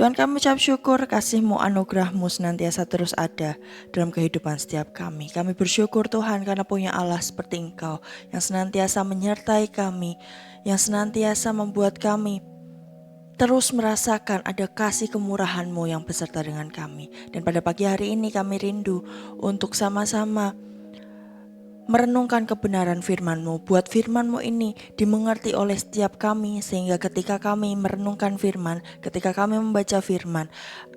Tuhan, kami ucap syukur kasih-Mu, anugerah-Mu senantiasa terus ada dalam kehidupan setiap kami. Kami bersyukur Tuhan karena punya Allah seperti Engkau yang senantiasa menyertai kami, yang senantiasa membuat kami terus merasakan ada kasih kemurahan-Mu yang beserta dengan kami. Dan pada pagi hari ini kami rindu untuk sama-sama merenungkan kebenaran firman-Mu. Buat firman-Mu ini dimengerti oleh setiap kami, sehingga ketika kami merenungkan firman, ketika kami membaca firman,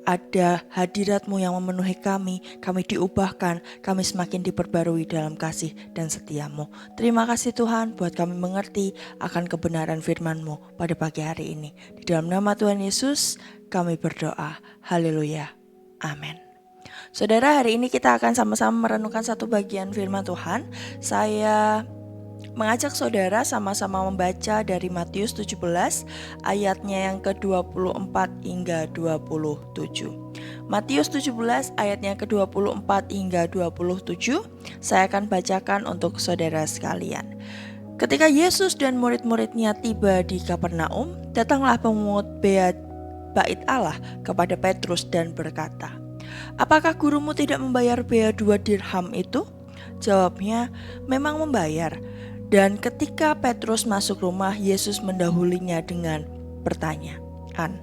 ada hadirat-Mu yang memenuhi kami diubahkan, kami semakin diperbarui dalam kasih dan setia-Mu. Terima kasih Tuhan buat kami mengerti akan kebenaran firman-Mu pada pagi hari ini. Di dalam nama Tuhan Yesus kami berdoa. Haleluya. Amin. Saudara, hari ini kita akan sama-sama merenungkan satu bagian firman Tuhan. Saya mengajak saudara sama-sama membaca dari Matius 17 ayatnya yang ke-24 hingga 27. Matius 17 ayatnya ke-24 hingga 27. Saya akan bacakan untuk saudara sekalian. Ketika Yesus dan murid-muridnya tiba di Kapernaum, datanglah pemungut bea bait Allah kepada Petrus dan berkata, "Apakah gurumu tidak membayar bea 2 dirham itu?" Jawabnya, "Memang membayar." Dan ketika Petrus masuk rumah, Yesus mendahulinya dengan pertanyaan,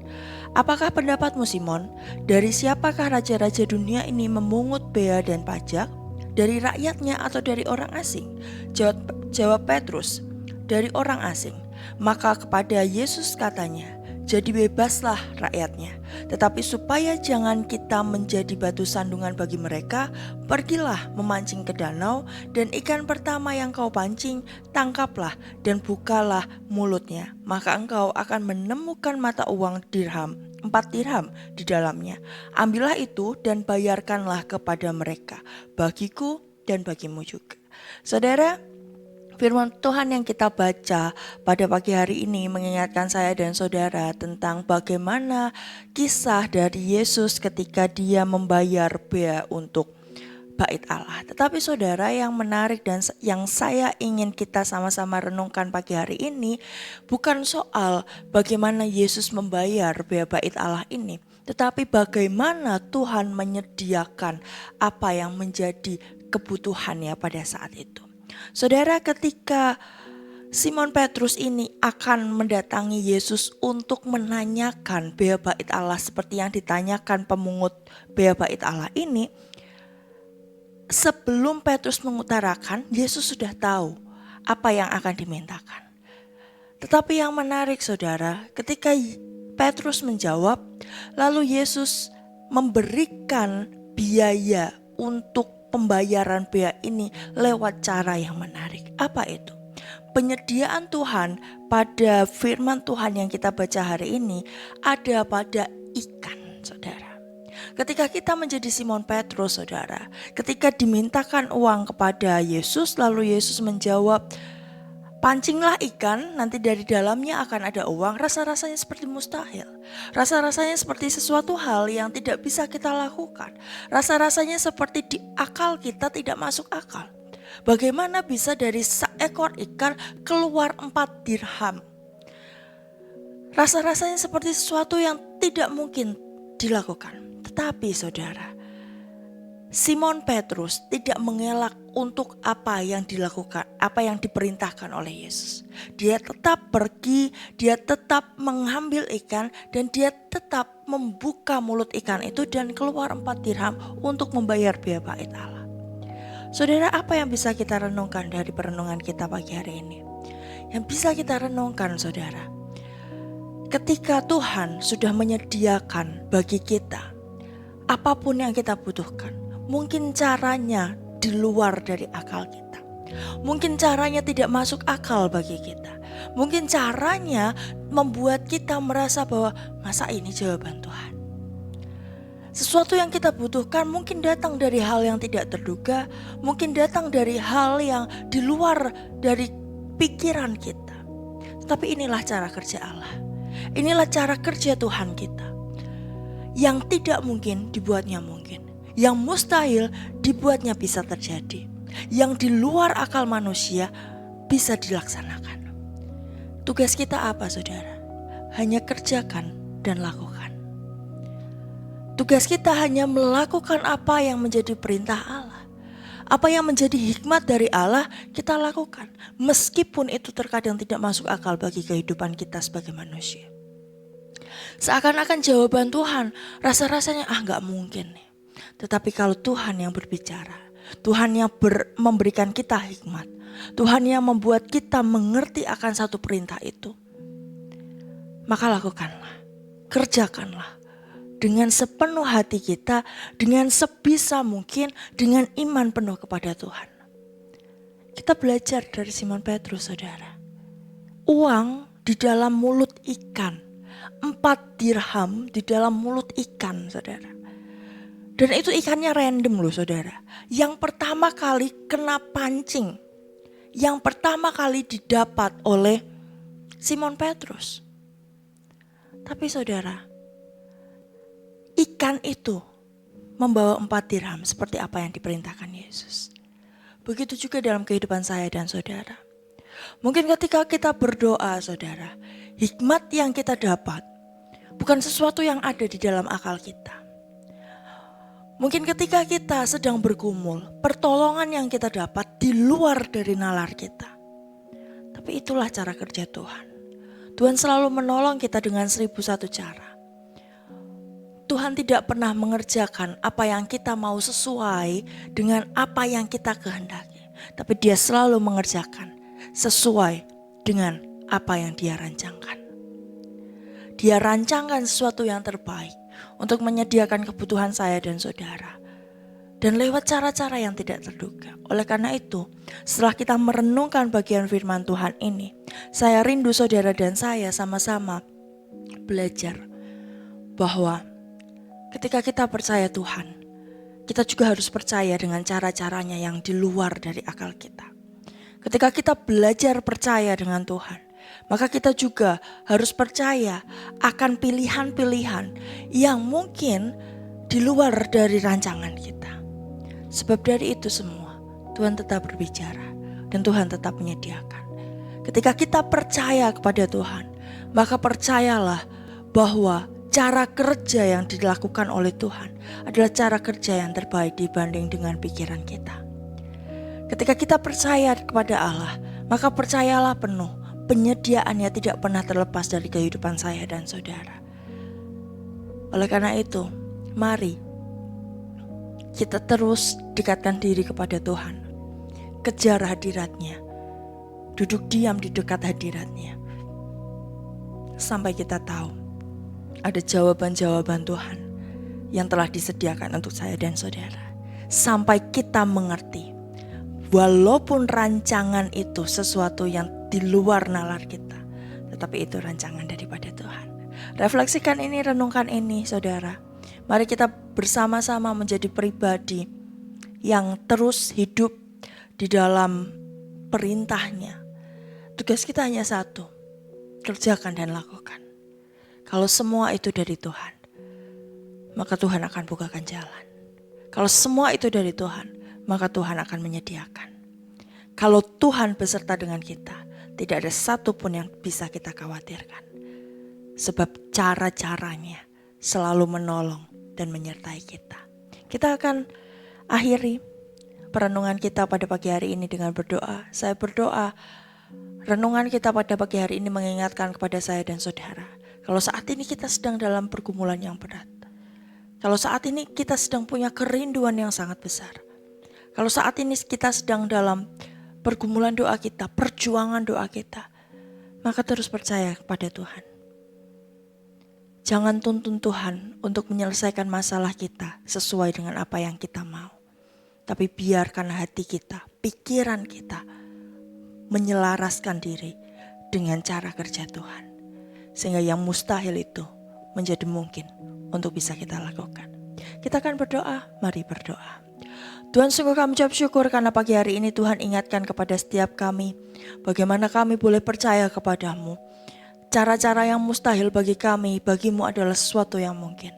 "Apakah pendapatmu, Simon? Dari siapakah raja-raja dunia ini memungut bea dan pajak? Dari rakyatnya atau dari orang asing?" Jawab Petrus, "Dari orang asing." Maka kepada Yesus katanya, "Jadi bebaslah rakyatnya. Tetapi supaya jangan kita menjadi batu sandungan bagi mereka, pergilah memancing ke danau, dan ikan pertama yang kau pancing, tangkaplah dan bukalah mulutnya. Maka engkau akan menemukan mata uang 4 dirham di dalamnya. Ambillah itu dan bayarkanlah kepada mereka, bagiku dan bagimu juga." Saudara, firman Tuhan yang kita baca pada pagi hari ini mengingatkan saya dan saudara tentang bagaimana kisah dari Yesus ketika dia membayar bea untuk bait Allah. Tetapi saudara, yang menarik dan yang saya ingin kita sama-sama renungkan pagi hari ini bukan soal bagaimana Yesus membayar bea bait Allah ini, tetapi bagaimana Tuhan menyediakan apa yang menjadi kebutuhannya pada saat itu. Saudara, ketika Simon Petrus ini akan mendatangi Yesus untuk menanyakan bea bait Allah seperti yang ditanyakan pemungut bea bait Allah ini, sebelum Petrus mengutarakan, Yesus sudah tahu apa yang akan dimintakan. Tetapi yang menarik saudara, ketika Petrus menjawab, lalu Yesus memberikan biaya untuk pembayaran bea ini lewat cara yang menarik. Apa itu? Penyediaan Tuhan pada firman Tuhan yang kita baca hari ini ada pada ikan, saudara. Ketika kita menjadi Simon Petrus, saudara, ketika dimintakan uang kepada Yesus, lalu Yesus menjawab, "Pancinglah ikan, nanti dari dalamnya akan ada uang." Rasa-rasanya seperti mustahil. Rasa-rasanya seperti sesuatu hal yang tidak bisa kita lakukan. Rasa-rasanya seperti di akal kita tidak masuk akal. Bagaimana bisa dari seekor ikan keluar 4 dirham? Rasa-rasanya seperti sesuatu yang tidak mungkin dilakukan. Tetapi saudara, Simon Petrus tidak mengelak untuk apa yang dilakukan, apa yang diperintahkan oleh Yesus. Dia tetap pergi, dia tetap mengambil ikan, dan dia tetap membuka mulut ikan itu dan keluar 4 dirham untuk membayar bea bait Allah. Saudara, apa yang bisa kita renungkan dari perenungan kita pagi hari ini? Yang bisa kita renungkan, saudara, ketika Tuhan sudah menyediakan bagi kita apapun yang kita butuhkan, mungkin caranya di luar dari akal kita. Mungkin caranya tidak masuk akal bagi kita. Mungkin caranya membuat kita merasa bahwa masa ini jawaban Tuhan. Sesuatu yang kita butuhkan mungkin datang dari hal yang tidak terduga, mungkin datang dari hal yang di luar dari pikiran kita. Tapi inilah cara kerja Allah. Inilah cara kerja Tuhan kita. Yang tidak mungkin dibuatnya mungkin. Yang mustahil dibuatnya bisa terjadi. Yang di luar akal manusia bisa dilaksanakan. Tugas kita apa, saudara? Hanya kerjakan dan lakukan. Tugas kita hanya melakukan apa yang menjadi perintah Allah. Apa yang menjadi hikmat dari Allah kita lakukan. Meskipun itu terkadang tidak masuk akal bagi kehidupan kita sebagai manusia. Seakan-akan jawaban Tuhan rasa-rasanya gak mungkin nih. Tetapi kalau Tuhan yang berbicara, Tuhan yang memberikan kita hikmat, Tuhan yang membuat kita mengerti akan satu perintah itu, maka lakukanlah, kerjakanlah dengan sepenuh hati kita, dengan sebisa mungkin, dengan iman penuh kepada Tuhan. Kita belajar dari Simon Petrus, saudara. Uang di dalam mulut ikan, 4 dirham di dalam mulut ikan, saudara. Dan itu ikannya random loh, saudara. Yang pertama kali kena pancing, yang pertama kali didapat oleh Simon Petrus. Tapi saudara, ikan itu membawa 4 dirham seperti apa yang diperintahkan Yesus. Begitu juga dalam kehidupan saya dan saudara. Mungkin ketika kita berdoa, saudara, hikmat yang kita dapat bukan sesuatu yang ada di dalam akal kita. Mungkin ketika kita sedang bergumul, pertolongan yang kita dapat di luar dari nalar kita. Tapi itulah cara kerja Tuhan. Tuhan selalu menolong kita dengan 1001 cara. Tuhan tidak pernah mengerjakan apa yang kita mau sesuai dengan apa yang kita kehendaki. Tapi Dia selalu mengerjakan sesuai dengan apa yang Dia rancangkan. Dia rancangkan sesuatu yang terbaik untuk menyediakan kebutuhan saya dan saudara. Dan lewat cara-cara yang tidak terduga. Oleh karena itu, setelah kita merenungkan bagian firman Tuhan ini, saya rindu saudara dan saya sama-sama belajar bahwa ketika kita percaya Tuhan, kita juga harus percaya dengan cara-caranya yang di luar dari akal kita. Ketika kita belajar percaya dengan Tuhan, maka kita juga harus percaya akan pilihan-pilihan yang mungkin di luar dari rancangan kita. Sebab dari itu semua, Tuhan tetap berbicara dan Tuhan tetap menyediakan. Ketika kita percaya kepada Tuhan, maka percayalah bahwa cara kerja yang dilakukan oleh Tuhan adalah cara kerja yang terbaik dibanding dengan pikiran kita. Ketika kita percaya kepada Allah, maka percayalah penuh, penyediaannya tidak pernah terlepas dari kehidupan saya dan saudara. Oleh karena itu, mari kita terus dekatkan diri kepada Tuhan. Kejar hadirat-Nya, duduk diam di dekat hadirat-Nya, sampai kita tahu ada jawaban-jawaban Tuhan yang telah disediakan untuk saya dan saudara. Sampai kita mengerti, walaupun rancangan itu sesuatu yang di luar nalar kita, tetapi itu rancangan daripada Tuhan. Refleksikan ini, renungkan ini, saudara. Mari kita bersama-sama menjadi pribadi yang terus hidup di dalam perintah-Nya. Tugas kita hanya satu, kerjakan dan lakukan. Kalau semua itu dari Tuhan, maka Tuhan akan bukakan jalan. Kalau semua itu dari Tuhan, maka Tuhan akan menyediakan. Kalau Tuhan beserta dengan kita, tidak ada satupun yang bisa kita khawatirkan. Sebab cara-caranya selalu menolong dan menyertai kita. Kita akan akhiri perenungan kita pada pagi hari ini dengan berdoa. Saya berdoa, renungan kita pada pagi hari ini mengingatkan kepada saya dan saudara. Kalau saat ini kita sedang dalam pergumulan yang berat. Kalau saat ini kita sedang punya kerinduan yang sangat besar. Kalau saat ini kita sedang dalam pergumulan doa kita, perjuangan doa kita, maka terus percaya kepada Tuhan. Jangan tuntun Tuhan untuk menyelesaikan masalah kita sesuai dengan apa yang kita mau. Tapi biarkan hati kita, pikiran kita menyelaraskan diri dengan cara kerja Tuhan. Sehingga yang mustahil itu menjadi mungkin untuk bisa kita lakukan. Kita akan berdoa, mari berdoa. Tuhan, sungguh kami ucap syukur karena pagi hari ini Tuhan ingatkan kepada setiap kami bagaimana kami boleh percaya kepadamu. Cara-cara yang mustahil bagi kami, bagimu adalah sesuatu yang mungkin.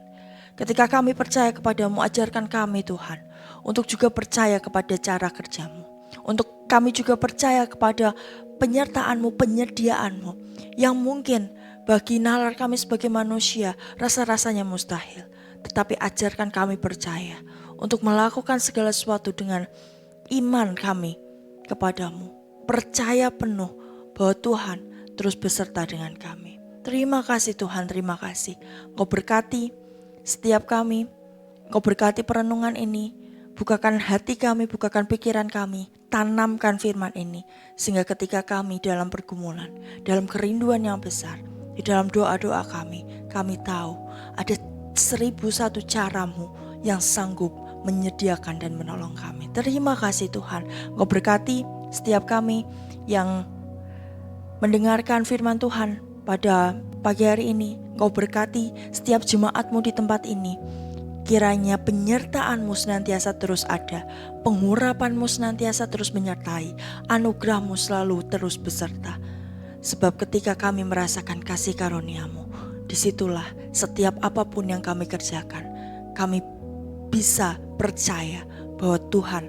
Ketika kami percaya kepadamu, ajarkan kami Tuhan untuk juga percaya kepada cara kerjamu. Untuk kami juga percaya kepada penyertaanmu, penyediaanmu yang mungkin bagi nalar kami sebagai manusia rasa-rasanya mustahil. tetapi ajarkan kami percaya untuk melakukan segala sesuatu dengan iman kami kepadamu. Percaya penuh bahwa Tuhan terus beserta dengan kami. Terima kasih Tuhan, terima kasih. Engkau berkati setiap kami, Engkau berkati perenungan ini. Bukakan hati kami, bukakan pikiran kami, tanamkan firman ini. Sehingga ketika kami dalam pergumulan, dalam kerinduan yang besar, di dalam doa-doa kami tahu ada 1001 caramu yang sanggup menyediakan dan menolong kami. Terima kasih Tuhan. Engkau berkati setiap kami yang mendengarkan firman Tuhan pada pagi hari ini. Engkau berkati setiap jemaatmu di tempat ini. Kiranya penyertaan-Mu senantiasa terus ada, pengurapan-Mu senantiasa terus menyertai, anugerah-Mu selalu terus beserta. Sebab ketika kami merasakan kasih karunia-Mu, disitulah setiap apapun yang kami kerjakan, kami bisa percaya bahwa Tuhan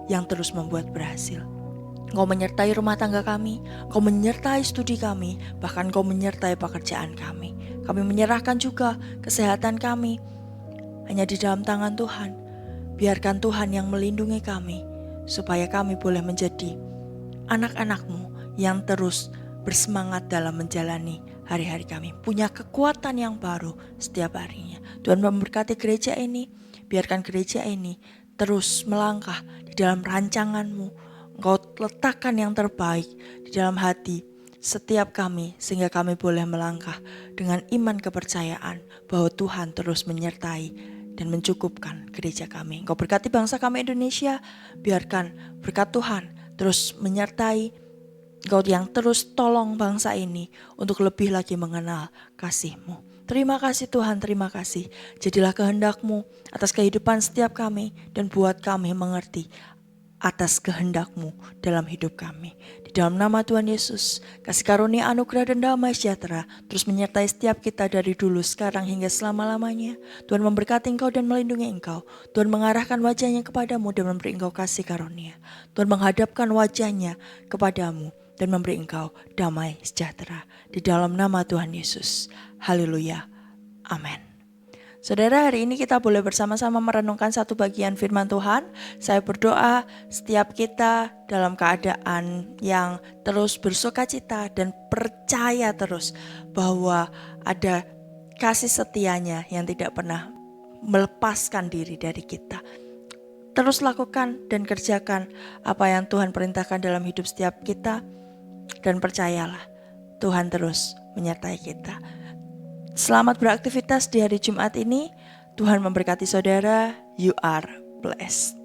yang terus membuat berhasil. Engkau menyertai rumah tangga kami, Engkau menyertai studi kami, bahkan Engkau menyertai pekerjaan kami. Kami menyerahkan juga kesehatan kami hanya di dalam tangan Tuhan. Biarkan Tuhan yang melindungi kami, supaya kami boleh menjadi anak-anak-Mu yang terus bersemangat dalam menjalani hari-hari kami. Punya kekuatan yang baru setiap harinya. Tuhan memberkati gereja ini. Biarkan gereja ini terus melangkah di dalam rancangan-Mu. Engkau letakkan yang terbaik di dalam hati setiap kami, sehingga kami boleh melangkah dengan iman kepercayaan bahwa Tuhan terus menyertai dan mencukupkan gereja kami. Engkau berkati bangsa kami Indonesia. Biarkan berkat Tuhan terus menyertai. Engkau yang terus tolong bangsa ini untuk lebih lagi mengenal kasih-Mu. Terima kasih Tuhan, terima kasih. Jadilah kehendak-Mu atas kehidupan setiap kami dan buat kami mengerti atas kehendak-Mu dalam hidup kami. Di dalam nama Tuhan Yesus, kasih karunia, anugerah dan damai sejahtera terus menyertai setiap kita dari dulu, sekarang hingga selama-lamanya. Tuhan memberkati engkau dan melindungi engkau. Tuhan mengarahkan wajahnya kepadamu dan memberi engkau kasih karunia. Tuhan menghadapkan wajahnya kepadamu dan memberi engkau damai sejahtera. Di dalam nama Tuhan Yesus. Haleluya. Amin. Saudara, hari ini kita boleh bersama-sama merenungkan satu bagian firman Tuhan. Saya berdoa setiap kita dalam keadaan yang terus bersukacita dan percaya terus bahwa ada kasih setianya yang tidak pernah melepaskan diri dari kita. Terus lakukan dan kerjakan apa yang Tuhan perintahkan dalam hidup setiap kita, dan percayalah Tuhan terus menyertai kita. Selamat beraktivitas di hari Jumat ini. Tuhan memberkati saudara. You are blessed.